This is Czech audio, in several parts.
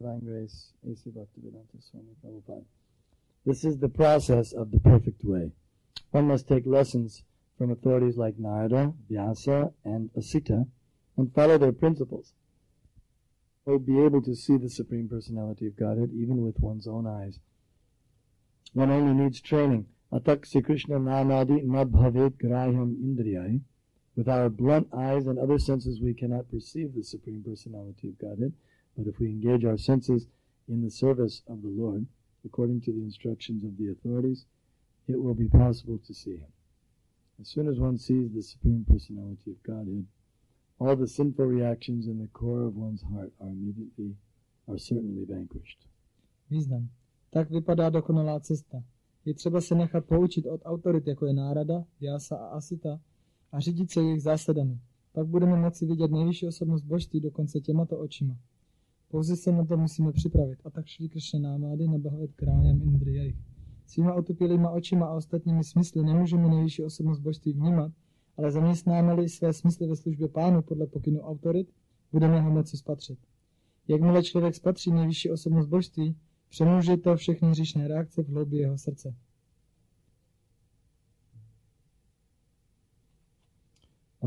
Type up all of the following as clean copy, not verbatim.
Divine Grace, A.C. Bhaktivedanta Swami Prabhupada. This is the process of the perfect way. One must take lessons from authorities like Narada, Vyasa, and Asita and follow their principles. Or be able to see the Supreme Personality of Godhead even with one's own eyes. One only needs training. Atak Sri Krishna Namadi na bhavet graham indriyai. With our blunt eyes and other senses we cannot perceive the Supreme Personality of Godhead, but if we engage our senses in the service of the Lord, according to the instructions of the authorities, it will be possible to see Him. As soon as one sees the Supreme Personality of Godhead, all the sinful reactions in the core of one's heart are certainly vanquished. Význam. Tak vypadá dokonalá cesta. Je třeba se nechat poučit od autorit, jako je Nárada, Vyasa a Asita, a řídit se jejich zásadami. Pak budeme moci vidět nejvyšší osobnost božství dokonce těmato očima. Pouze se na to musíme připravit. A tak Šri Krishna Námády na Bhagavat Grájam Indriyai. Svýma otupělýma očima a ostatními smysly nemůžeme nejvyšší osobnost božství vnímat, ale zaměstnáme-li své smysly ve službě Pánu podle pokynu autorit, budeme ho moci spatřit. Jakmile člověk spatří nejvyšší osobnost božství, přemůže to všechny hříšné reakce v hloubi jeho srdce.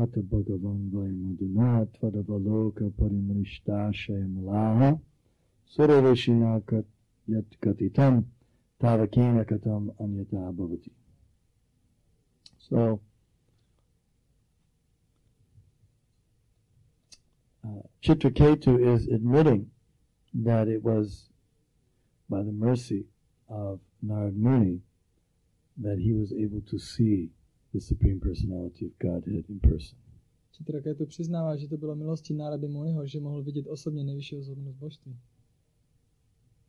Ata Bhagavan Vaimaduna Tvadavaloka Parimrishtashyam Laha Surarashina Yat Katitam Tavakena Katam Anyata Bhavati. So, Chitraketu is admitting that it was by the mercy of Narad Muni that he was able to see the Supreme Personality of Godhead in person. Chitraketu přiznává, že to bylo milostí Nárady Muniho, že mohl vidět osobně nejvyšší osobnost božství.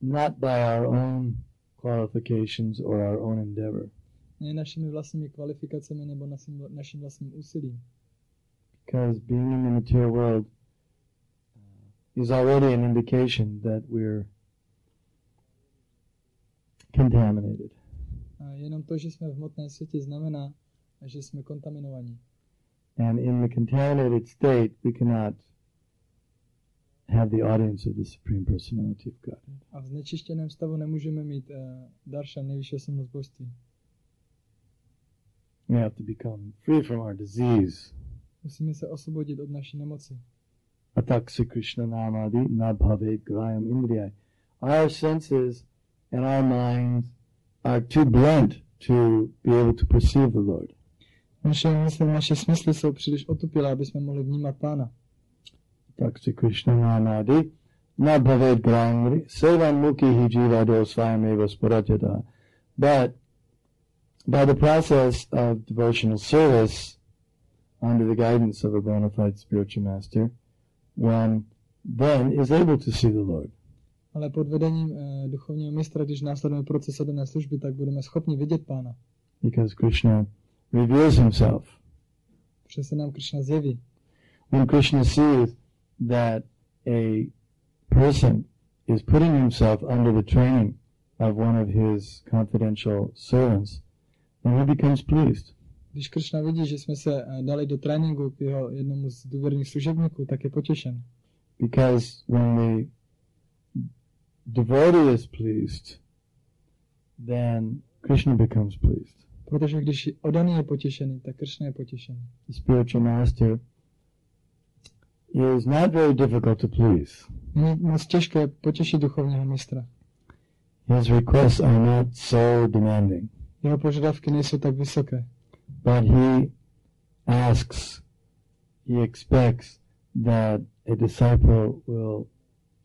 Not by our own qualifications or our own endeavor. Ne našimi vlastními kvalifikacemi nebo naším vlastním úsilím. Because being in the material world is already an indication that we're contaminated. A jenom to, že jsme v hmotném světě, znamená, že jsme kontaminovaní. And in the contaminated state, we cannot have the audience of the Supreme Personality of God. A v znečištěném stavu nemůžeme mít darshan nejvyšší osobnost božství. We have to become free from our disease. Musíme se osvobodit od naší nemoci. Atak Sri Krishna Namadi na bhavet graham indriyai. Our senses and our minds are too blunt to be able to perceive the Lord. Naše smysly jsou příliš otupělé, aby jsme mohli vnímat Pána. Tak Sri Krishna Namadi na bhavet graham indriyai sevan mukhi jivado svayameva sparatyata. But by the process of devotional service under the guidance of a bona fide spiritual master, one then is able to see the Lord. Ale pod vedením duchovního mistra, když následujeme proces oddané služby, tak budeme schopni vidět Pána. Because Krishna reveals himself. Protože se nám Krishna zjeví. When Krishna sees that a person is putting himself under the training of one of his confidential servants, then he becomes pleased. Když Krishna vidí, že jsme se dali do tréninku k jeho jednomu z důvěrných služebníků, tak je potěšen. Because when the devotee is pleased, then Krishna becomes pleased. Protože když oddaný je potěšený, tak Krishna je potěšený. The spiritual master is not very difficult to please. Je moc těžké potěšit duchovního mistra. His requests are not so demanding. Jeho požadavky nejsou tak vysoké. But he expects that a disciple will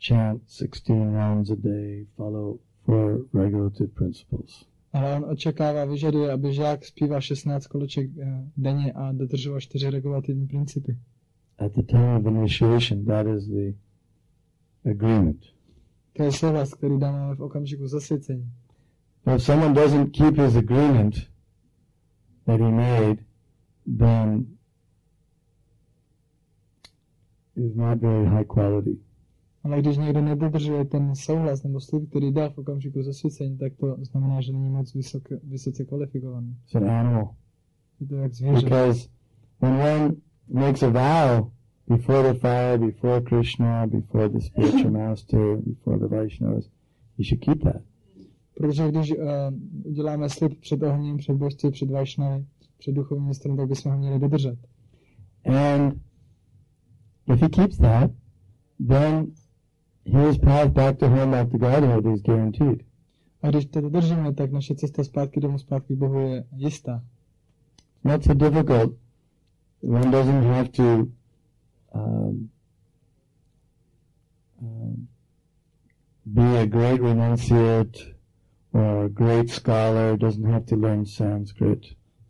chant 16 rounds a day, follow 4 regulative principles. Ale on očekává, vyžaduje, aby žák zpívá 16 koleček denně a dodržoval 4 regulativní principy. At the time of initiation, that is the agreement. To je souhlas, který dáváme v okamžiku zasvěcení. If someone doesn't keep his agreement that he made, then is not very high quality. Ale když někdo nedodržuje ten souhlas nebo slib, který dal v okamžiku zasvěcení, tak to znamená, že není moc vysoce kvalifikovaný. It's an animal. Je to jak zvíře. Because when one makes a vow before the fire, before Krishna, before the spiritual master, before the Vaishnavas. You should keep that. Protože když uděláme slib před ohněm, před božství, před Vaishnavy, před duchovním mistrem, tak bychom ho měli dodržet. And if he keeps that, then his path back to home after Godhead is guaranteed. A když to dodržíme, tak naše cesta zpátky domů, zpátky k Bohu je jistá. Not so difficult. One doesn't have to be a great renunciate or a great scholar, doesn't have to learn Sanskrit.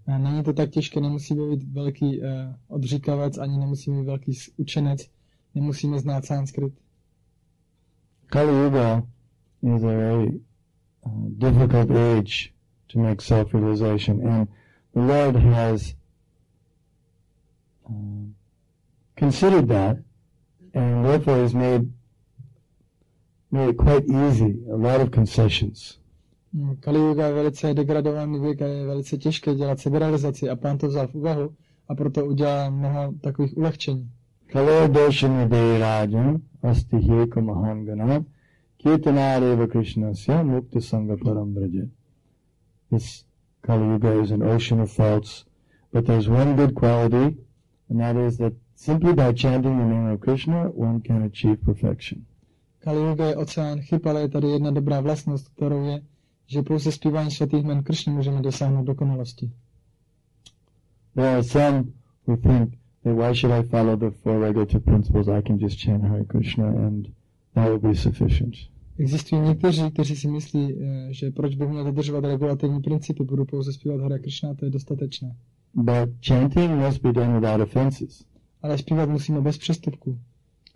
A není to tak těžké, nemusíme být velký odříkavec, ani nemusíme být velký učenec, nemusíme znát sanskrit. Kali Yuga is a very difficult age to make self-realization, and the Lord has considered that, and therefore has made it quite easy, a lot of concessions. Kali Yuga je velice degradovaný věk a je velice těžké dělat seberealizaci a Pán to vzal v úvahu a proto udělal mnoho takových ulehčení. Kalo doshana deirajam asti heko mahangana kirtanareva krishnasya mukta sangha param vraja. This Kali Yuga is an ocean of faults, but there's one good quality, and that is that simply by chanting the name of Krishna, one can achieve perfection. Kali Yuga je oceán chyb, ale je tady jedna dobrá vlastnost, kterou je, že pouze zpívání svatých jmen Krishny můžeme dosáhnout dokonalosti. There are some who think that why should I follow the four regulative principles? I can just chant Hare Krishna and that will be sufficient. Existují někteří, kteří si myslí, že proč by měl dodržovat regulativní principy, budu pouze zpívat Hare Krishna, to je dostatečné. But chanting must be done without offenses. Ale zpívat musíme bez přestupků.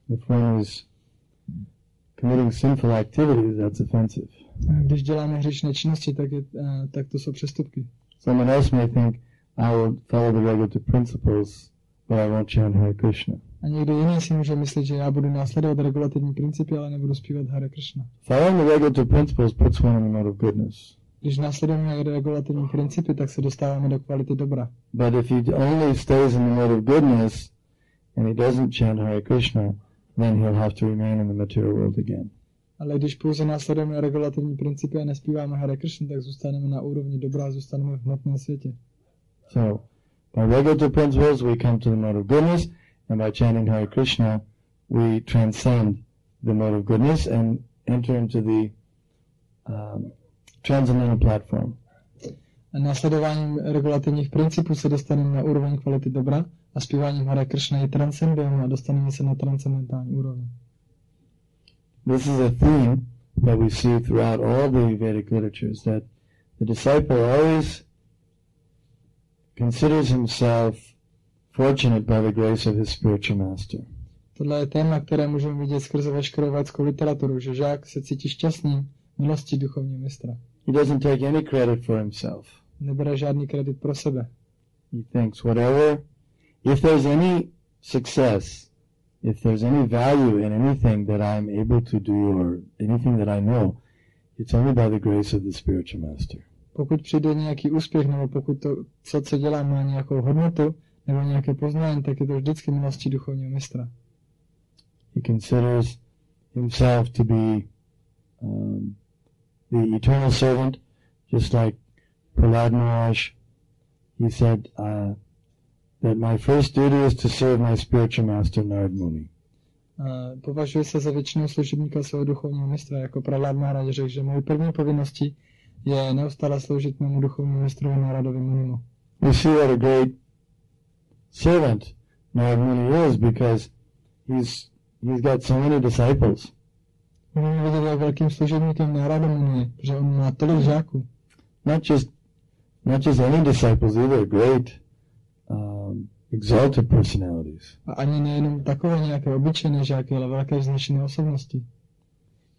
If one is committing sinful activities, that's offensive. Když děláme hříšné činnosti, tak to jsou přestupky. Someone else may think, I will follow the regulative principles, but I won't chant Hare Krishna. A někdo jiný si může myslet, že já budu následovat regulativní principy, ale nebudu zpívat Hare Krishna. Following the regulative principles puts one in the mode of goodness. Když následujeme regulativní principy, tak se dostáváme do kvality dobra. But if he only stays in the mode of goodness and he doesn't chant Hare Krishna, then he'll have to remain in the material world again. Ale když pouze následujeme regulativní principy a nespíváme Hare Krishna, tak zůstaneme na úrovni dobra a zůstaneme v hmotném světě. So, by regulative principles, we come to the mode of goodness, and by chanting Hare Krishna, we transcend the mode of goodness and enter into the transcendental platform. A následováním regulativních principů se dostaneme na úroveň kvality dobra a zpíváním Hare Krishna je transcendujeme a dostaneme se na transcendentální úroveň. This is a theme that we see throughout all the Vedic literatures, that the disciple always considers himself fortunate by the grace of his spiritual master. Tohle je téma, které můžeme vidět skrze veškerou védskou literaturu, že žák se cítí šťastný milostí duchovního mistra. He doesn't take any credit for himself. Nebere žádný kredit pro sebe. He thinks whatever, if there's any success, if there's any value in anything that I'm able to do or anything that I know, it's only by the grace of the spiritual master. Pokud přijde nějaký úspěch, nebo pokud to, co dělám, má nějakou hodnotu, nebo nějaké poznání, tak je to vždycky milostí duchovního mistra. He considers himself to be the eternal servant, just like Prahlad Maharaj. He said that my first duty is to serve my spiritual master Narad Muni. Považuje se za věčného služebníka svého duchovního mistra, jako Prahlad Maharaj řekl, že mojí první povinností je neustále sloužit mému duchovnímu mistrovi Naradovi Munimu. You see what a great servant Narad Muni is, because he's got so many disciples. Můžeme vidět, jak velkým služebníkem Narada Muni je, že on má tolik žáků. Not just any disciples, either great exalted personalities. A ani nejenom takové nějaké obyčejné žáky, ale velké vznešené osobnosti.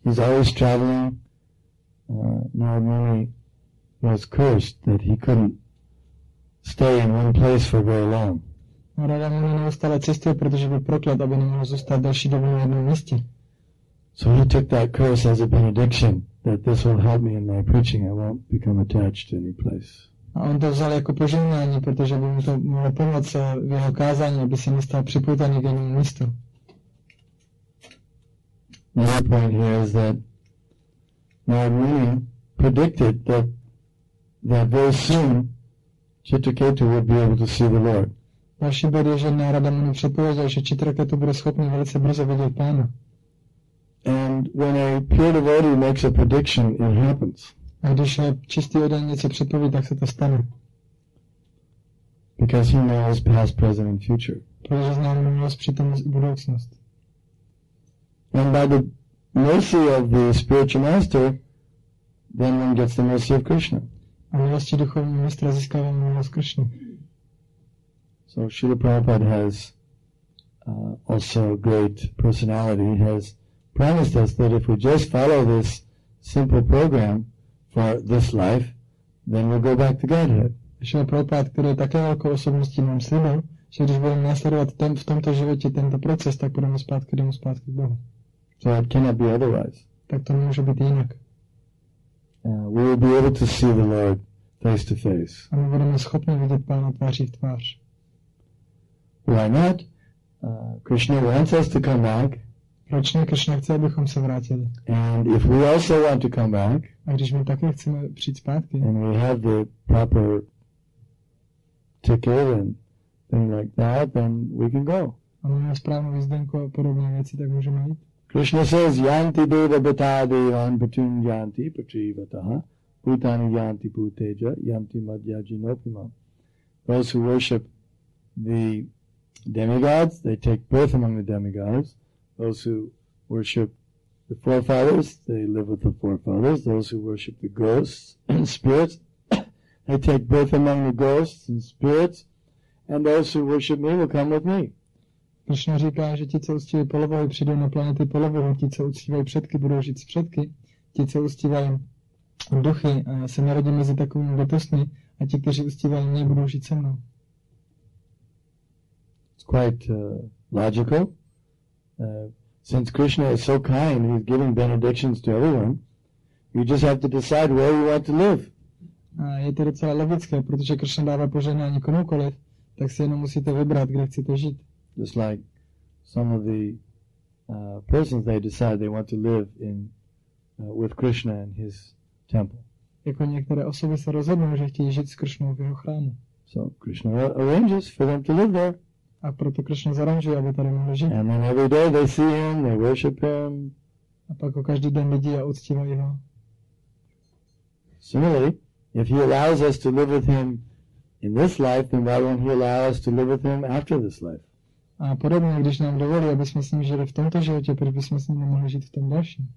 He's always traveling. Narad Muni was cursed that he couldn't stay in one place for very long. Narada Muni neustále cestuje, protože byl proklet, aby nemohl zůstat další dobu na jednom místě. So he took that curse as a benediction, that this will help me in my preaching. I won't become attached to any place. A on to vzal jako požehnání, protože by mu to mohlo pomoct v jeho kázání, aby se nestal připoutaný k jednomu místu. Another point here is that Lord Muni predicted that very soon Chitraketu would be able to see the Lord. Další bod je, že Narada Muni předpověděl, že Chitraketu bude schopný velice brzo vidět Pána. And when a pure devotee makes a prediction, it happens. A když čistý oddaný něco předpoví, tak se to stane. Because he knows past, present, and future. Protože zná minulost, přítomnost i budoucnost. And by the mercy of the spiritual master, then one gets the mercy of Krishna. A milostí duchovního mistra získává milost Krishny. So Srila Prabhupada has also great personality, has promised us that if we just follow this simple program for this life, then we'll go back to Godhead. Srila Prabhupada, který je také velkou osobností, nám slíbil, že když budeme následovat v tomto životě tento proces, tak budeme zpátky k Bohu. So it cannot be otherwise. Tak to nemůže být jinak. We will be able to see the Lord face to face. A my budeme schopni vidět Pána tváří v tvář. Why not? Krishna wants us to come back. Proč ne? Krishna chce, abychom se vrátili. And if we also want to come back, a když my také chceme přijít zpátky, and we have the proper ticket and things like that, then we can go. A máme správnou jízdenku a podobné věci, tak můžeme jít. Krishna says, Yanti deva bata devan patun yanti patrivataha bhutani yanti bhuteja yanti madhyajinopima. Those who worship the demigods, they take birth among the demigods. Those who worship the forefathers, they live with the forefathers. Those who worship the ghosts and spirits, they take birth among the ghosts and spirits. And those who worship me will come with me. Krishna říká, že ti, co uctívají polovohy, přijdou na planety polovohu, ti, co uctívají předky, budou žít s předky, ti, co uctívají duchy, se narodí mezi takovými bytostmi, a ti, kteří uctívají mě, budou žít se mnou. It's quite logical. Since Krishna is so kind, he's giving benedictions to everyone. You just have to decide where you want to live. A je to docela logické, protože Krishna dává požehnání komukoliv, tak si jenom musíte vybrat, kde chcete žít. Just like some of the persons, they decide they want to live in with Krishna in his temple. Jako některé osoby se rozhodnou, že chtějí žít s Krishnou v jeho chrámu. So Krishna arranges for them to live there. A proto Krishna zaranžuje, aby tady mohli žít. And then every day they see him, they worship him. A pak ho každý den vidí a uctívají ho. Similarly, if he allows us to live with him in this life, then why won't he allow us to live with him after this life? A podobně, když nám dovolí, aby jsme s ním žili v tomto životě, proč bychom s ním nemohli žít v tom dalším?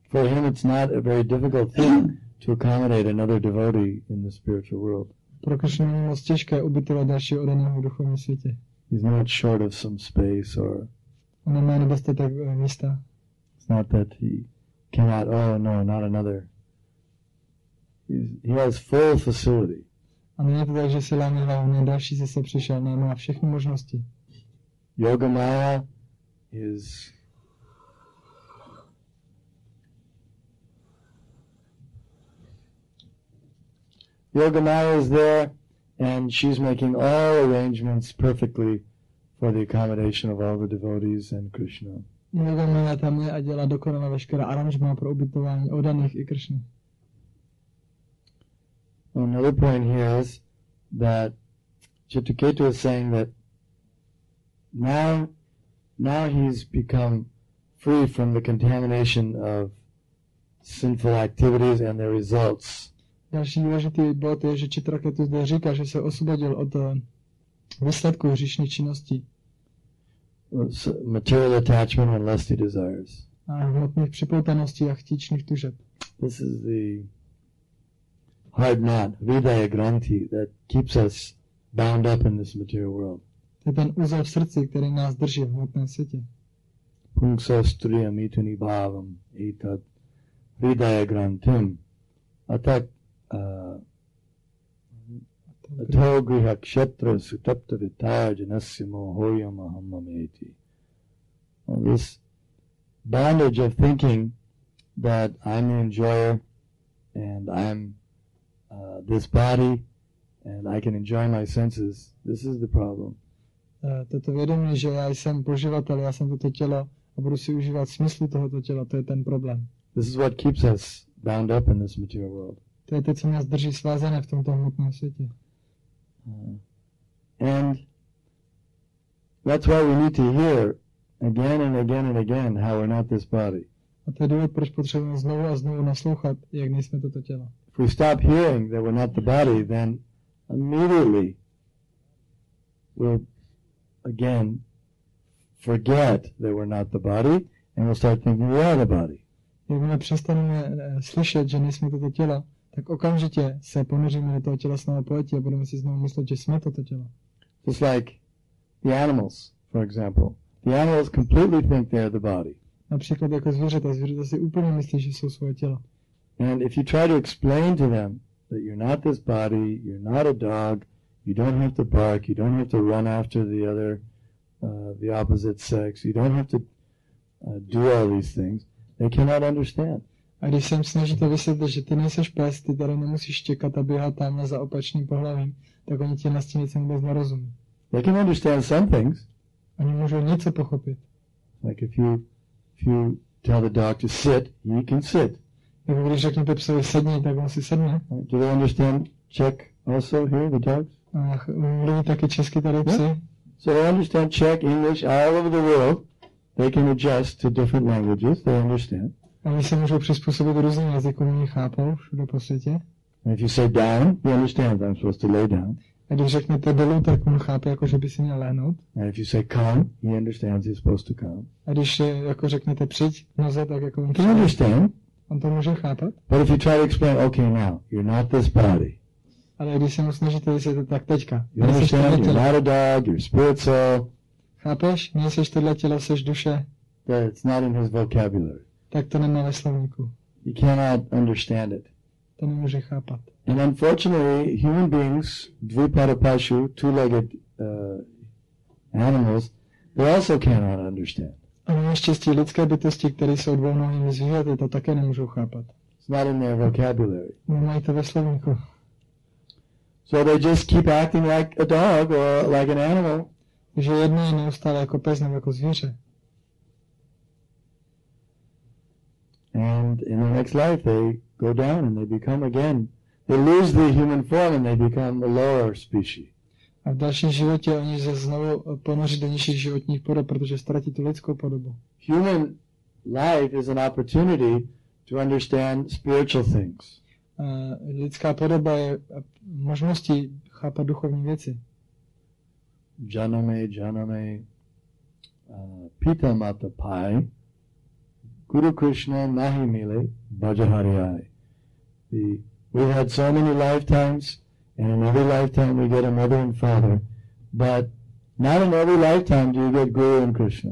For him it's not a very difficult thing to accommodate another devotee in the spiritual world. Pro Krishnu je moc těžké ubytovat dalšího oddaného v duchovním světě. He's not short of some space or... On nemá nedostatek místa. It's not that he cannot, oh no, not another. He has full facility. A není to tak, že si láme hlavu, ne, další zase přišel, ne, má všechny možnosti. Yogamaya is there and she's making all arrangements perfectly for the accommodation of all the devotees and Krishna. Yogamaya tam je a dělá dokonale veškerá aranžma pro ubytování oddaných i Krishny. Another point here is that Chitraketu is saying that now he's become free from the contamination of sinful activities and their results. Další důležitý bod je, že Chitraketu zde říká, že se osvobodil od výsledků hříšných činností. Material attachment and lusty desires. A hmotných připoutaností a chtíčných tužeb. This is the hard knot, hridaya granthi, that keeps us bound up in this material world. To je ten úzel v srdci, který nás drží v hmotném světě. Pungsastriya mituni bhavam etad hridaya granthim atak ato griha kshetra sutapta vitarjanasya mohoyam ahammameti. This bondage of thinking that I'm the enjoyer and I'm this body and I can enjoy my senses. This is the problem. Toto vědomí, že já jsem poživatel, já jsem toto tělo a budu si užívat smyslu tohoto těla, to je ten problém. This is what keeps us bound up in this material world. To je to, co nás drží svázané v tomto hmotném světě. And that's why we need to hear again and again and again how we're not this body. A to je důvod, proč potřebujeme znovu a znovu naslouchat, jak nejsme toto tělo. If we stop hearing that we're not the body, then immediately we'll again forget that we're not the body and we'll start thinking we are the body. Jakmile přestaneme slyšet, že nejsme toto tělo, tak okamžitě se ponoříme do toho těla s námi pojetí a budeme si znovu myslet, že jsme toto tělo. Just like the animals, for example. The animals completely think they're the body. Například jako zvířata. Zvířata si úplně myslí, že jsou svoje tělo. And if you try to explain to them that you're not this body, you're not a dog, you don't have to bark, you don't have to run after the other, the opposite sex, you don't have to do all these things, they cannot understand. A když se jim snažíte vysvětlit, že ty nejseš pes, ty tady nemusíš štěkat a běhat tamhle za opačným pohlavím, tak oni ti na s tím věcem vůbec nerozumí. They can understand some things. Oni můžou něco pochopit. Like if you tell the dog to sit, he can sit. Jako když řeknete psovi sedni, tak on si sedne. Do they understand Czech also here, the dogs? A mluví taky česky tady psy. Yeah. So they understand Czech, English, all over the world. They can adjust to different languages, they understand. Oni se můžou přizpůsobit různým jazykům, oni chápou všude po světě. And if you say down, he understands I'm supposed to lay down. A když řeknete dolů, tak on chápe, jako že by si měl lehnout. And if you say come, he understands he's supposed to come. A když jako řeknete přijď k noze, tak jako on Can understand. On to může chápat. But if you try to explain, okay, now, you're not this body. Ale když se mu snažíte vysvětlit, tak teďka. You understand, you're not a dog, you're spirit soul. Chápeš? Nejseš tohle tělo, seš duše. It's not in his vocabulary. Tak to nemá ve slovníku. He cannot understand it. To nemůže chápat. And unfortunately, human beings, dvipada pashu, two-legged animals, they also cannot understand. A naštěstí lidské bytosti, které jsou dvounohými zvířaty, to také nemůžou chápat. It's not in their vocabulary. Nemají to ve slovníku. So they just keep acting like a dog or like an animal. Takže jedno je neustále jako pes nebo jako zvíře. And in the next life they go down and they become again, they lose the human form and they become a lower species. A v dalším životě oni se znovu ponoří do nižších životních podob, protože ztratí tu lidskou podobu. Human life is an opportunity to understand spiritual things. Lidská podoba je možností chápat duchovní věci. Janame, Pita Mata Pai, Guru Krishna Nahi Mile, Bhaja Hare. We had so many lifetimes, and in every lifetime we get a mother and father, but not in every lifetime do you get Guru and Krishna.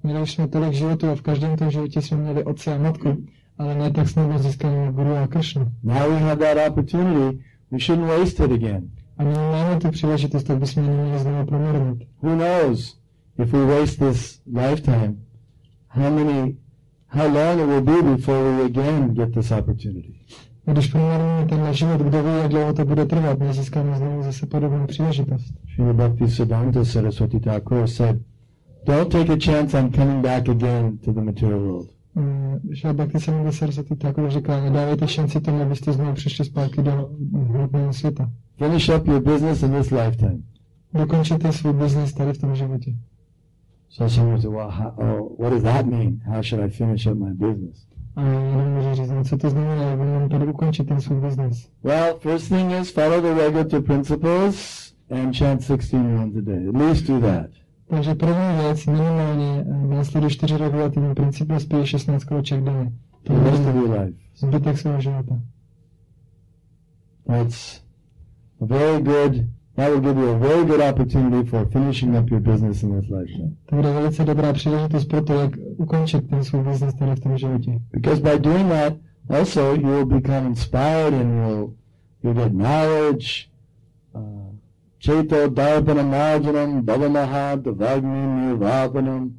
Měli jsme tolik životů a v každém tom životě jsme měli otce a matku, ale ne tak snadno získáme Guru a Krishnu. Now we have that opportunity, we shouldn't waste it again. A my máme tu příležitost, tak bychom neměli znovu promarnit. Who knows if we waste this lifetime, how long it will be before we again get this opportunity. A když promarníme tenhle život, kdo ví, jak dlouho to bude trvat, nezískáme znovu zase podobnou příležitost. Srila Bhaktisiddhanta Saraswati Thakur said, don't take a chance on coming back again to the material world. Srila Bhaktisiddhanta Saraswati Thakur říká, nedávejte šanci tomu, abyste znovu přišli zpátky do hmotného světa. Finish up your business in this lifetime. Dokončete svůj business tady v tom životě. So someone said, well, what does that mean? How should I finish up my business? A jenom může říct, co to znamená, jak mám tady ukončit ten svůj business. Well, first thing is follow the regulative principles and chant 16 rounds a day. At least do that. Takže první věc, minimálně následuj 4 regulativní principy a spíš 16 koloček denně. The rest of your life. Zbytek svého života. That's a very good, that will give you a very good opportunity for finishing up your business in this lifetime. To bude velice dobrá příležitost pro to, jak ukončit ten svůj business tady v tom životě. Because by doing that, also you will become inspired and you'll get knowledge. Chaito Darpanam Marjanam Bhavamaha Davagnim Nirvapanam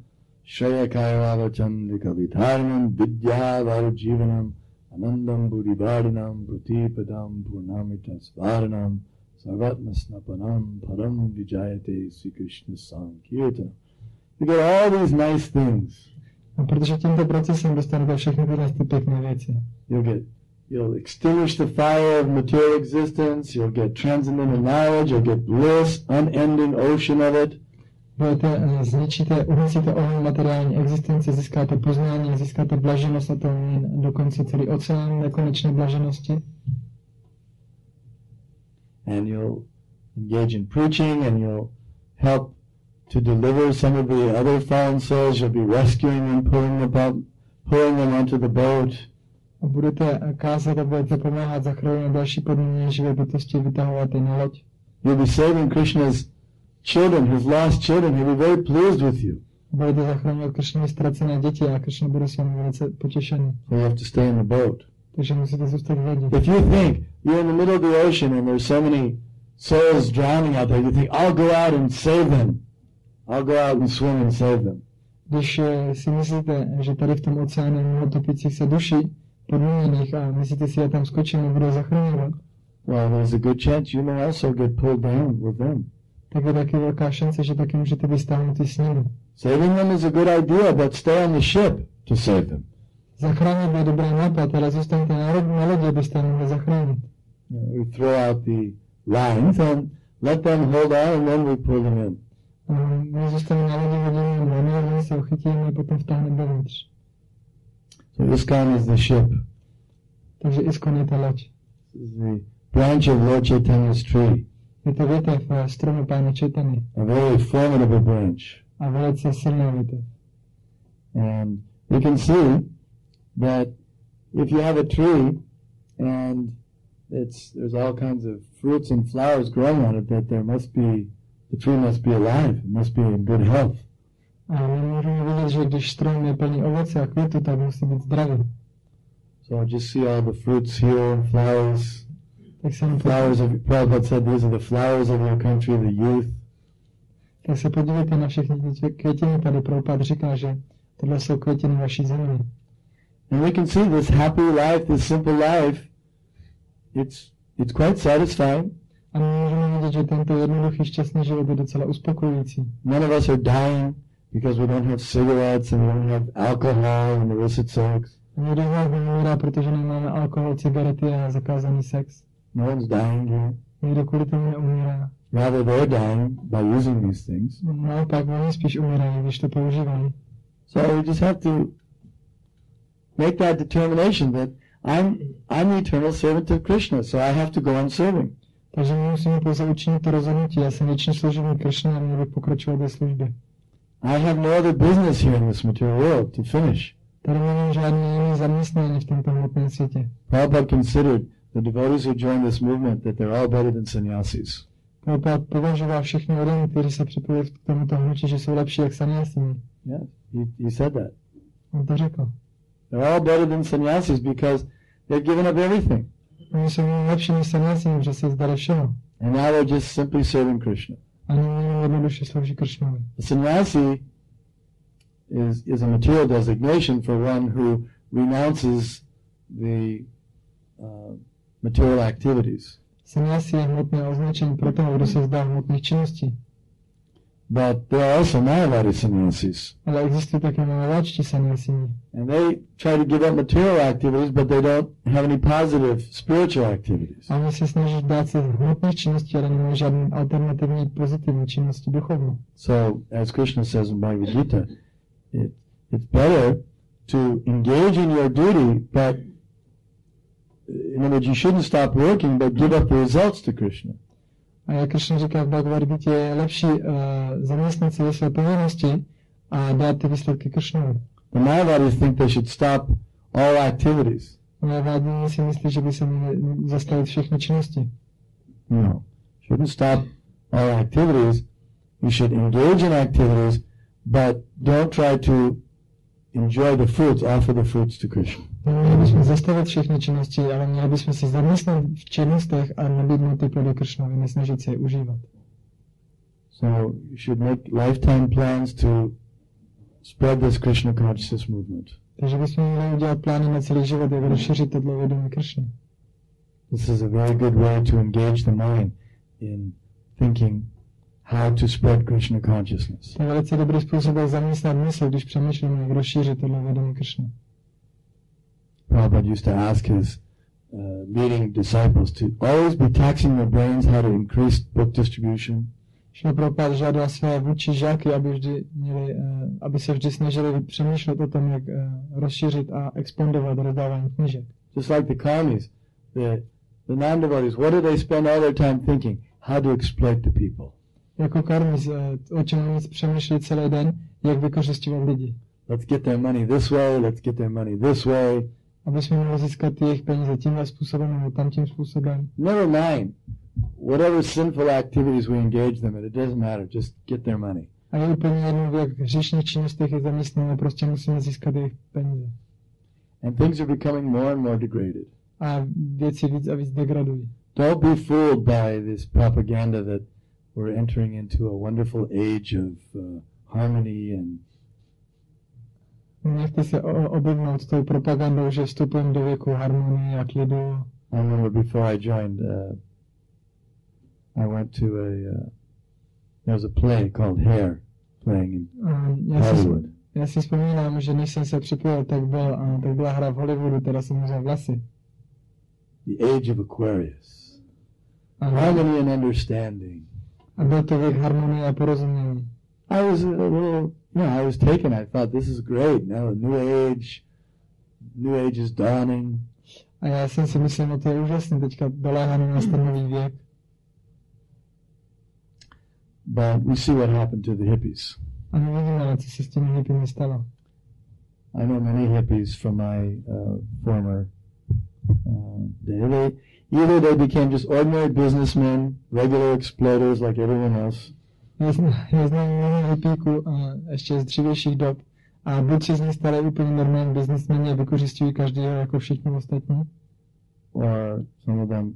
Shreyakayavachandika Vitharanam Vidya Varujivanam Anandam Buddhivardhanam Pratipadam Purnamita Svaranam Sarvatmasnapanam Param Vijayate Sri Krishna Sankirtana. You get all these nice things. A protože tímto procesem dostanete všechny tyhle ty pěkné věci. You'll extinguish the fire of material existence, you'll get transcendental knowledge, you'll get bliss, unending ocean of it. Uhasíte oheň materiální existence, získáte poznání, získáte blaženost a to dokonce celý oceán nekonečné blaženosti. And you'll engage in preaching and you'll help to deliver some of the other fallen souls. You'll be rescuing them, pulling them onto the boat. A budete kázat a budete pomáhat zachránit další podmíněné živé bytosti, vytahovat je na loď. You'll be saving Krishna's children, his lost children. He'll be very pleased with you. Budete zachránit Krishnovi ztracené děti a Krishna bude s vámi velice potěšený. So you have to stay in the boat. Takže musíte zůstat v lodi. If you think you're in the middle of the ocean and there's so many souls drowning out there, you think, I'll go out and save them. I'll go out and swim and save them. Když si myslíte, že tady v tom oceánu je mnoho topících se duší, podmíněných a myslíte si, já tam skočím a budu zachraňovat, well, there's a good chance you may also get pulled down with them. tak je taky velká šance, že taky můžete být stáhnutí s nimi. Saving them is a good idea, but stay on the ship to save them. Zachránit je dobrý nápad, ale zůstaňte na lodi, abyste je mohli zachránit. We throw out the lines and let them hold on and then we pull them in. My zůstaneme na lodi, hodíme lany a my se uchytíme a potom vtáhneme dovnitř. So ISKCON is the ship. Takže ISKCON je ta loď. This is the branch of Lord Chaitanya's tree. Je to větev stromu Pána Chaitanya. A very formidable branch. A velice silná větev. And you can see that if you have a tree and there's all kinds of fruits and flowers growing on it, that the tree must be alive, it must be in good health. A my můžeme vidět, že když strom je plný ovoce a květu, tak musí být zdravý. So just see all the fruits here, flowers. Flowers of Prabhupada said these are the flowers of your country, the youth. Tak se podívejte na všechny ty květiny, tady Prabhupada říká, že tohle jsou květiny vaší země. And we can see this happy life, this simple life, it's quite satisfying. A my můžeme vidět, že tento jednoduchý šťastný život je docela uspokojující. None of us are dying because we don't have cigarettes and we don't have alcohol and illicit sex. Nikdo z nás neumírá, protože nemáme alkohol, cigarety a zakázaný sex. No one's dying here. Nikdo kvůli tomu neumírá. Rather they're dying by using these things. Naopak, oni spíš umírají, když to používají. So we just have to make that determination that I'm the eternal servant of Krishna, so I have to go on serving. Takže my musíme pouze učinit to rozhodnutí. Já jsem věčný služebník Krishna a měl bych pokračovat ve službě. I have no other business here in this material world to finish. Tady nemám žádný jiný zaměstnání v tomto hmotném světě. Prabhupada considered the devotees who joined this movement that they're all better than sannyasis. Prabhupada považoval všechny lidé, kteří se připojili k tomuto hnutí, že jsou lepší jak sannyasini. Yes, he said that. On to řekl. They're all better than sannyasis because they've given up everything. Oni jsou lepší než sannyasini, protože se vzdali všeho. And now they're just simply serving Krishna. A nyní jednoduše slouží Krishnovi. A sannyasi is a material designation for one who renounces the material activities. Sannyasi je hmotné označení pro toho, kdo se vzdá hmotných činností. But there are also Mayavadi sannyasis. Ale existují také Mayavádští sannyasini. And they try to give up material activities, but they don't have any positive spiritual activities. A oni se snaží vzdát se hmotných činností, ale nemají žádné alternativní pozitivní činnosti duchovní. So, as Krishna says in Bhagavad Gita, it's better to engage in your duty, but in other words, you shouldn't stop working, but give up the results to Krishna. A jak Krishna říká v Bhagavad Gita, je lepší zaměstnat se ve své povinnosti a dát ty výsledky Krishnovi. The Mayavadis think they should stop all activities. Mayavadi si myslí, že by se měli zastavit všechny činnosti. No, shouldn't stop all activities. You should engage in activities, but don't try to enjoy the fruits, offer the fruits to Krishna. Měli bychom zastavit všechny činnosti, ale měli bychom se zaměstnat v činnostech a nabídnout ty plody Krishnovi, nesnažit se je užívat. So you should make lifetime plans to spread this Krishna consciousness movement. Takže bychom měli udělat plány na celý život, jak rozšířit tohle vědomí Krishny. This is a very good way to engage the mind in thinking how to spread Krishna consciousness. To je velice dobrý způsob, jak zaměstnat mysl, když přemýšlíme, jak rozšířit tohle vědomí Krishny. Prabhupada used to ask his meeting disciples to always be taxing their brains how to increase book distribution. Šlo Prabhupada žádal své vůdčí žáky, aby se vždy snažili přemýšlet o tom, jak rozšířit a expandovat rozdávání knížek. Just like the karmis, the non-devotees, what do they spend all their time thinking? How to exploit the people. Jako karmis, o čem nic přemýšlí celý den, jak vykořisťovat lidi. Let's get their money this way, let's get their money this way. Aby jsme mohli získat jejich peníze tímhle způsobem nebo tamtím způsobem. Never mind. Whatever sinful activities we engage them in, it doesn't matter. Just get their money. A je úplně jedno, v jak hříšných činnostech je zaměstnáme, prostě musíme získat jejich peníze. And things are becoming more and more degraded. A věci víc a víc degradují. Don't be fooled by this propaganda that we're entering into a wonderful age of harmony and Nechte se oblivnout tou propagandou, že vstupujeme do věku harmonie a klidu. I remember before I joined, I went to there was a play called Hare playing in Hollywood. Já si vzpomínám, že než jsem se připojil, tak byla hra v Hollywoodu, teda jsem měl vlasy. The Age of Aquarius. Harmony and understanding. A byl to věk harmonie a porozumění. I was a little, I was taken. I thought, this is great. Now a new age is dawning. A já jsem si myslel, no to je úžasné, teďka doléhá na nás ten nový věk. But we see what happened to the hippies. A my vidíme, co se s těmi hippiemi stalo. I know many hippies from my former day. Either they became just ordinary businessmen, regular exploiters like everyone else. Já znám mnoho hippíků ještě z dřívějších dob a buď se z nich stali úplně normální biznismeni a vykořistují každého jako všichni ostatní. Or some of them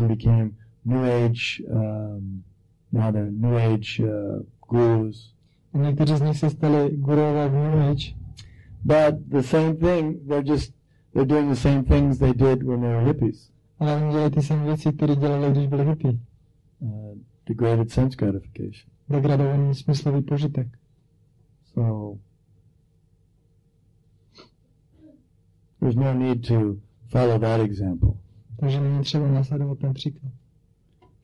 became New Age, now they're New Age gurus. A někteří z nich se stali gurové v New Age. But the same thing, they're doing the same things they did when they were hippies. Ale oni dělají ty samé věci, které dělali, když byli hippie. Degraded sense gratification. Degradovaný smyslový požitek. So there's no need to follow that example. Takže není třeba následovat ten příklad.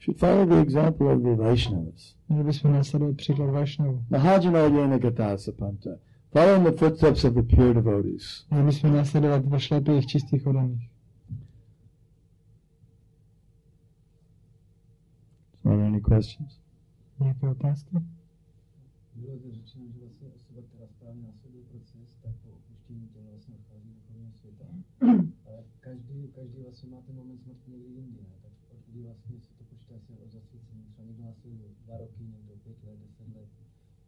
Should follow the example of the Vaishnavas. Měli bychom následovat příklad Vaishnavů. Mahajana Gata Sapanta. Following the footsteps of the pure devotees. Měli bychom následovat ve šlepích čistých oddaných. Are there any questions? Nějaké otázky? Bylo to řečeno, že vlastně osoba, která správně následuje proces, tak po opuštění těla vlastně odchází do duchovního světa. Ale každý vlastně má ten moment smrti někdy jindy, ne? Tak od kdy vlastně se to počítá asi od zasvěcení. Třeba někdo následuje 2 roky, někdo 5 let, 10 let.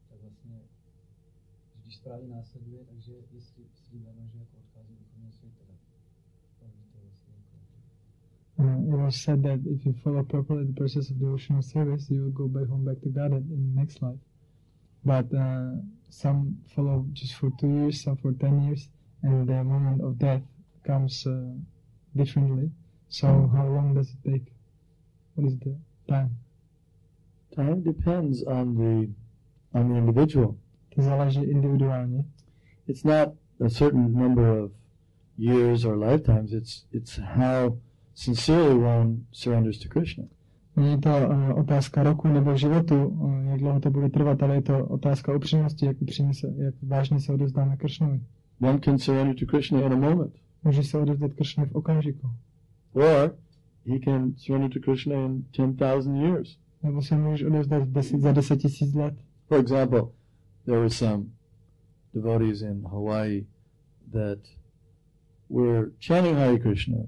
Tak vlastně, když správně následuje, takže je slíbeno, že jako odchází do duchovního světa. It was said that if you follow properly the process of devotional service, you will go back to God in the next life. But some follow just for 2 years, some for 10 years, and the moment of death comes differently. So how long does it take? What is the time? Time depends on the individual. To záleží individuálně. It's not a certain number of years or lifetimes. It's how sincerely one surrenders to Krishna. Není to otázka roku nebo životu, jak dlouho to bude trvat, ale je to otázka upřímnosti, jak vážně se odevzdáme Krishnovi. One can surrender to Krishna in a moment. Může se odevzdat Krishnovi v okamžiku. Or he can surrender to Krishna in 10,000 years. Nebo se můžeš odevzdat za 10 000 let. For example, there were some devotees in Hawaii that were chanting Hare Krishna.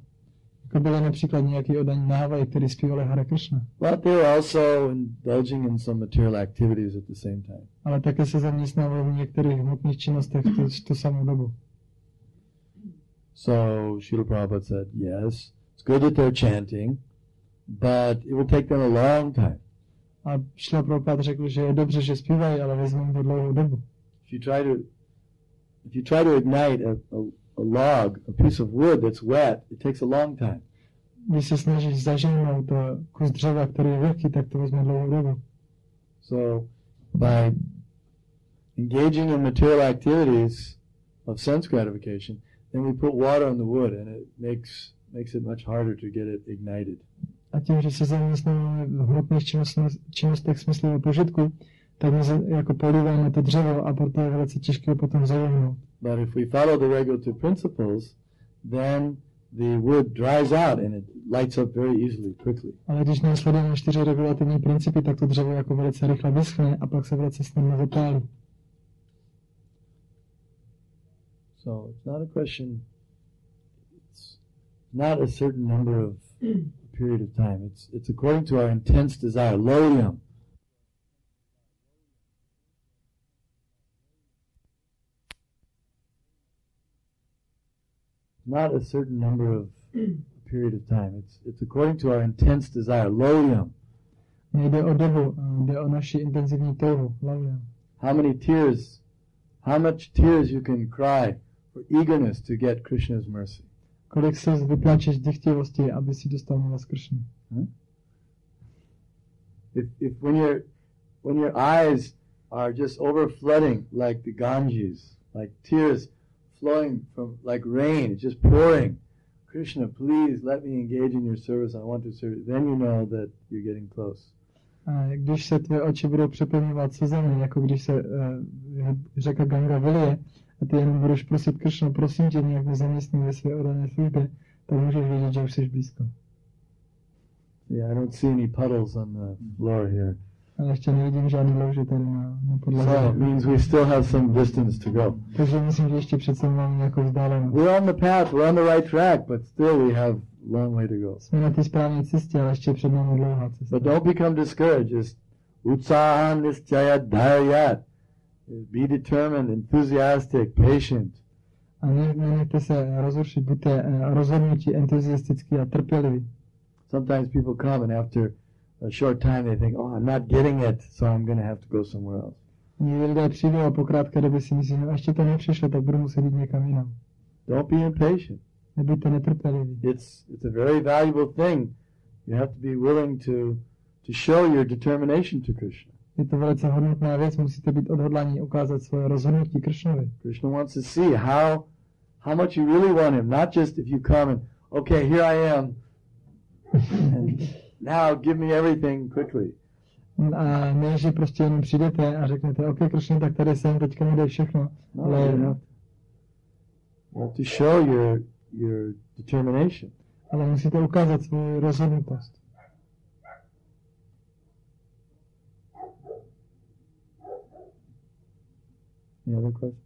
Jako byly například nějaký oddaní na Havaji, který zpívali Hare Krishna. But they were also indulging in some material activities at the same time. Ale také se zaměstnávali v některých hmotných činnostech v tu samou dobu. So Srila Prabhupada said, yes, it's good that they're chanting, but it will take them a long time. A Srila Prabhupada řekl, že je dobře, že zpívají, ale vezme to dlouhou dobu. If you try to if you try to ignite a log, a piece of wood that's wet, it takes a long time. Když se snažíš zažehnout kus dřeva, který je vlhký, tak to vezme dlouhou dobu. So, by engaging in material activities of sense gratification, then we put water on the wood, and it makes it much harder to get it ignited. A tím, že se zaměstnáme v hmotných činnostech smyslového požitku, tak my jako políváme to dřevo a proto je velice těžké potom zažehnout. But if we follow the regulative principles, then the wood dries out and it lights up very easily, quickly. Ale když následujeme 4 regulativní principy, tak to dřevo jako velice rychle vyschne a pak se velice snadno zapálí. So it's not a question, it's not a certain number of period of time. It's according to our intense desire, lodium. Not a certain number of period of time. It's according to our intense desire, lodium. Nejde o dobu, jde o naši intenzivní touhu, lodium. How much tears you can cry for eagerness to get Krishna's mercy. Kolik se vypláčeš dychtivosti, aby si dostal milost Krishna. If when your eyes are just overflooding like the Ganges, like tears flowing from like rain, it's just pouring. Krishna, please let me engage in your service. I want to serve you. Then you know that you're getting close. A když se tvé oči budou přeplňovat slzami, jako když se řeka Ganga vylije, a ty jenom budeš prosit Krishna, prosím tě, nějak mě zaměstní ve své oddané službě, tak můžeš vědět, že už jsi blízko. Yeah, I don't see any puddles on the floor here. Ale ještě nevidím žádný louže tady na podlaze. So it means we still have some distance to go. Takže myslím, že ještě přece máme nějakou vzdálenost. We're on the path, we're on the right track, but still we have a long way to go. Jsme na té správné cestě, ale ještě před námi dlouhá cesta. But don't become discouraged. Just utsahan nischaya dharyat. Be determined, enthusiastic, patient. A nenechte se rozrušit, buďte rozhodnutí, entuziastický a trpělivý. Sometimes people come and after a short time they think, oh, I'm not getting it, so I'm going to have to go somewhere else. Někdy lidé přijdou a po krátké době si myslí, no ještě to nepřišlo, tak budu muset jít někam jinam. Don't be impatient. Nebuďte netrpěliví. It's a very valuable thing. You have to be willing to show your determination to Krishna. Je to velice hodnotná věc, musíte být odhodlaní ukázat svoje rozhodnutí Krishnovi. Krishna wants to see how much you really want him, not just if you come and, okay, here I am, and now give me everything quickly. A ne, že prostě jenom přijdete a řeknete, OK, Krishna, tak tady jsem, teďka mi dej všechno. No, ale you have to show your determination. Ale musíte ukázat svou rozhodnutost. Any other question?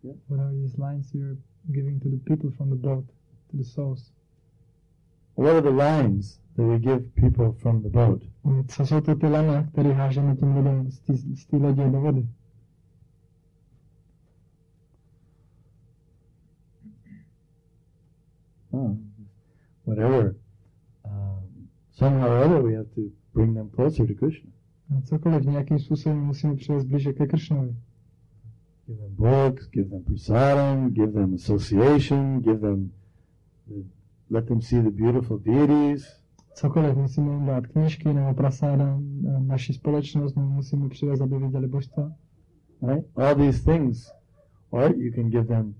Yeah. What are these lines you're giving to the people from the boat, to the souls? What are the lines that we give people from the boat? Co jsou to ty lana, které hážeme tím lidem z té lodě do vody? Whatever. Somehow or other we have to bring them closer to Krishna. A cokoliv nějakým způsobem musíme přivést blíže ke Krishnovi. Give them books, give them prasadam, give them association, let them see the beautiful deities. Cokoliv, musíme jim dát knížky nebo prasáda, naši společnost, nebo musíme přivést, aby viděli božstva. Right? All these things. Or you can give them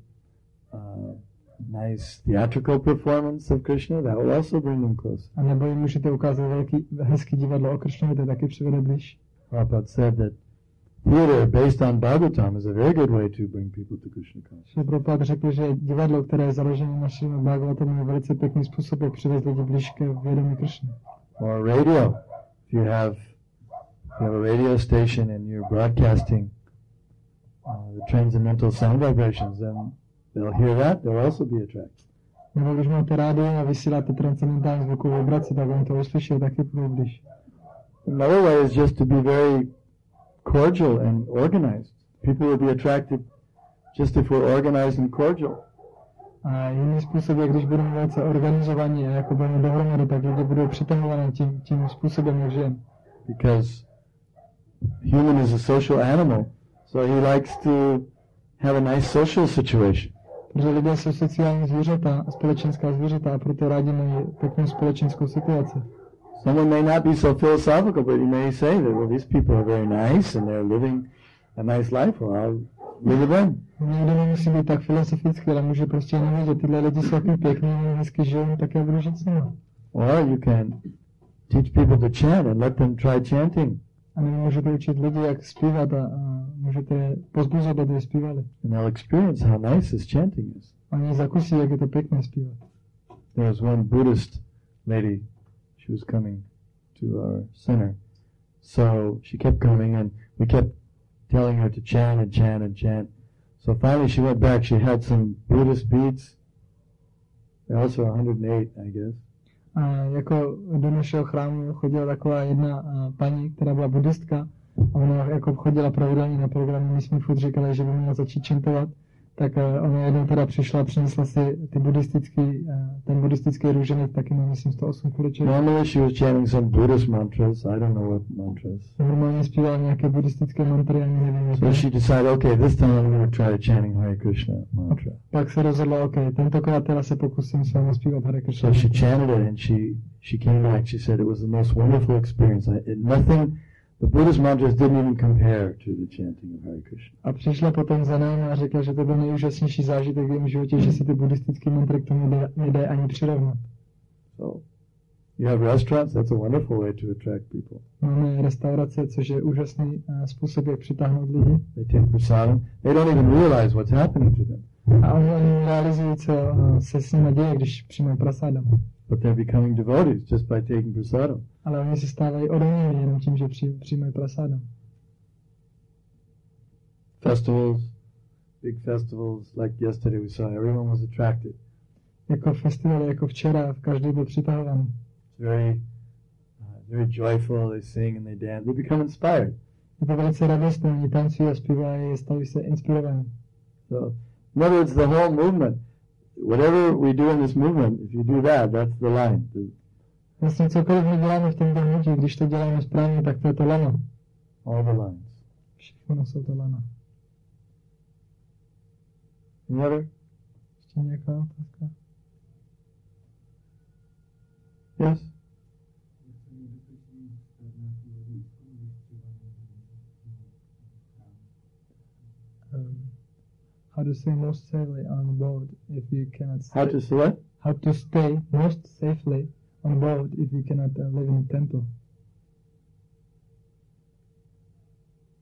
nice theatrical performance of Krishna, that will also bring them close. A nebo jim můžete ukázat hezký divadlo o Krishnovi, to taky přivede blíž. Prabhupada said that theater based on Bhagavatam is a very good way to bring people to Krishna consciousness. Prabhupada řekl, že divadlo, které je založeno naším Bhagavatamu, je velice pěkný způsob, jak přivést lidi blíž ke vědomí Krishna. Or radio. If you have a radio station and you're broadcasting the transcendental sound vibrations, then they'll hear that, they'll also be attracted. Nebo když máte rádio a vysíláte transcendentální zvukovou vibraci, tak oni to uslyší a taky půjdou blíž. Another way is just to be very cordial and organized. People will be attracted just if we're organized and cordial. A jiný způsob je, když budeme velice organizovaní a jako budeme dohromady, tak lidi budou přitahovaní tím způsobem, jak žijeme. Because human is a social animal, so he likes to have a nice social situation. Protože lidé jsou sociální zvířata, společenská zvířata a proto rádi mají pěknou společenskou situaci. Someone may not be so philosophical, but you may say that, well, these people are very nice and they're living a nice life. Well, I'll live with them. Někdo nemusí být tak filozofický, ale může prostě jenom vědět, tyhle lidi jsou takový pěkný, hezky žijou, tak já budu žít s nimi. Or you can teach people to chant and let them try chanting. A nebo můžete učit lidi, jak zpívat a můžete je pozbuzovat, aby zpívali. And they'll experience how nice this chanting is. Oni zakusí, jak je to pěkné zpívat. There was one Buddhist lady, she was coming to our center. So she kept coming and we kept telling her to chant and chant and chant. So finally she went back, she had some Buddhist beads. They're also 108, I guess. A jako do našeho chrámu chodila taková jedna paní, která byla buddhistka a ona jako chodila pravidelně na programy, my jsme furt říkali, že by měla začít čintovat, tak ona jednou teda přišla a přinesla si ten buddhistický růženec, taky má myslím 108 kuliček. Normally she was chanting some Buddhist mantras, I don't know what mantras. Normálně zpívala nějaké buddhistické mantry, ani nevím. So she decided, okay, this time I'm going to try chanting Hare Krishna mantra. Pak se rozhodla, okay, tentokrát teda se pokusím s vámi zpívat Hare Krishna. So she chanted it and she came back, she said it was the most wonderful experience. The Buddhist mantras didn't even compare to the chanting of Hare Krishna. A přišla potom za námi a řekla, že to byl nejúžasnější zážitek v jejím životě, že se ty buddhistické mantry k tomu nedají ani přirovnat. So, you have restaurants, that's a wonderful way to attract people. Máme restaurace, což je úžasný způsob, jak přitáhnout lidi. They take prasadam. They don't even realize what's happening to them. A oni realizují, co se s nimi děje, když přijmou prasadam. But they're becoming devotees just by taking prasadam. Ale oni se stávají odolnými jenom tím, že přijmají prasadam. Festivals, big festivals like yesterday we saw, everyone was attracted. Jako festivaly, jako včera, každý byl přitahovaný. Very joyful, they sing and they dance, they become inspired. Je to velice radostné, oni tancují a zpívají, staví se inspirovaní. So, in other words, the whole movement, whatever we do in this movement, if you do that, that's the line. Vlastně cokoliv my děláme v tomto hnutí, když to děláme správně, tak to je to lano. All the lines. Všechno jsou to lana. Any other? Ještě nějaká otázka? Yes? How to stay most safely on board if you cannot stay. How to stay most safely on board if you cannot live in a temple.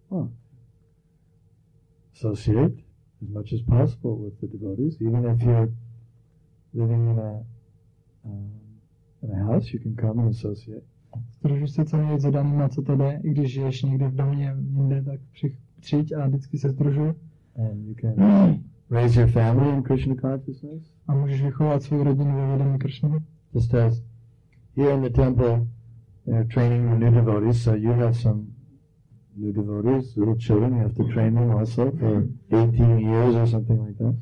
Oh. Associate as much as possible with the devotees. Even if you're living in a house, you can come and associate. Združuj se co nejvíc za danýma, co to jde. I když žiješ někde v domě, jinde, tak přijď a vždycky se združuj. And you can raise your family in Krishna consciousness. A můžeš vychovat svou rodinu ve vědomí Krishny. Just as here in the temple, they're training the new devotees, so you have some new devotees, little children, you have to train them also for 18 years or something like that.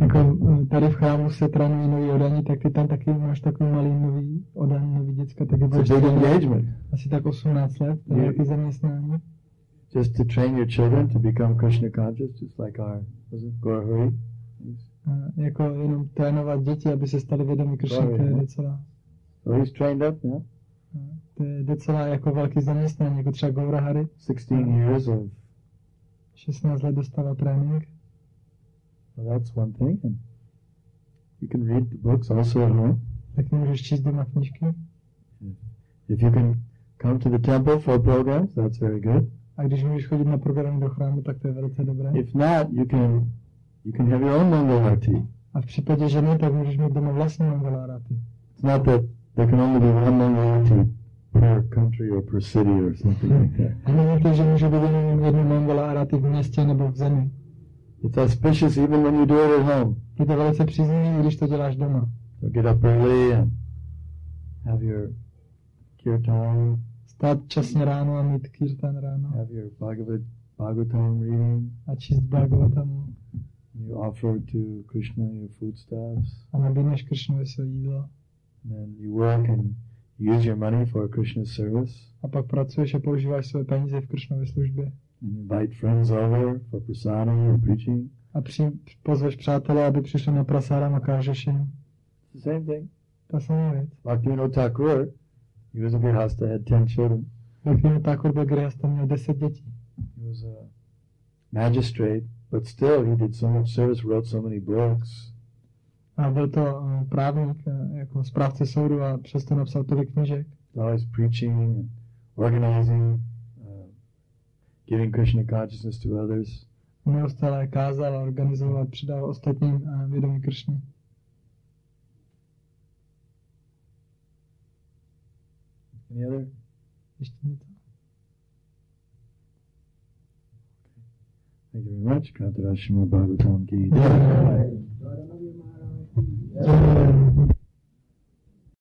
Jako tady v chrámu se trénují noví odaní, tak ty tam taky máš takový malý nový odaní, nový děcka, taky budeš engagement. Asi tak 18 let, to je taky zaměstnání. Just to train your children to become Krishna conscious, just like our, Hare. Jako jenom trénovat děti, aby se stali vědomí Krishna, to je docela... So he's trained up, yeah? To je docela jako velký zaměstnání, jako třeba Hare. 16 years of... 16 let dostával trénink. Well, that's one thing, and you can read the books also at home. Taky můžeš číst doma knížky. If you can come to the temple for programs, that's very good. A když můžeš chodit na programy do chrámu, tak to je velice dobré. If not, you can have your own Mangalarati. A v případě, že ne, tak můžeš mít doma vlastní Mangalarati. It's not that there can only be one Mangalarati per country or per city or something like that. Není to, že může být jenom jedno Mangalarati v městě nebo v zemi. It's auspicious even when you do it at home. Je to velice příznivý, když to děláš doma. So get up early and have your kirtan. Stát časně ráno a mít kirtan ráno. Have your Bhagavatam reading. A číst Bhagavatamu. You offer to Krishna your foodstuffs. A nabídneš Krishnovi své jídlo. And then you work and use your money for Krishna's service. A pak pracuješ a používáš své peníze v Krishnově službě. And you invite friends over for prasadam or preaching. A pozveš přátelé, aby přišli na prasadam a kážeš jim. It's the same thing. Ta samá věc. Bhaktivinoda Thakur, he was a grihastha, had 10 children. Bhaktivinoda Thakur byl grihastha, měl 10 dětí. He was a magistrate, but still he did so much service, wrote so many books. A byl to právník, jako správce soudu a přesto napsal tolik knížek. Always preaching and organizing, giving Krishna consciousness to others. Neustále kázal a organizoval a předával ostatním vědomí Krishny. Any other? Ještě něco? Thank you very much. Katarashima Bhagavatam ki Jai.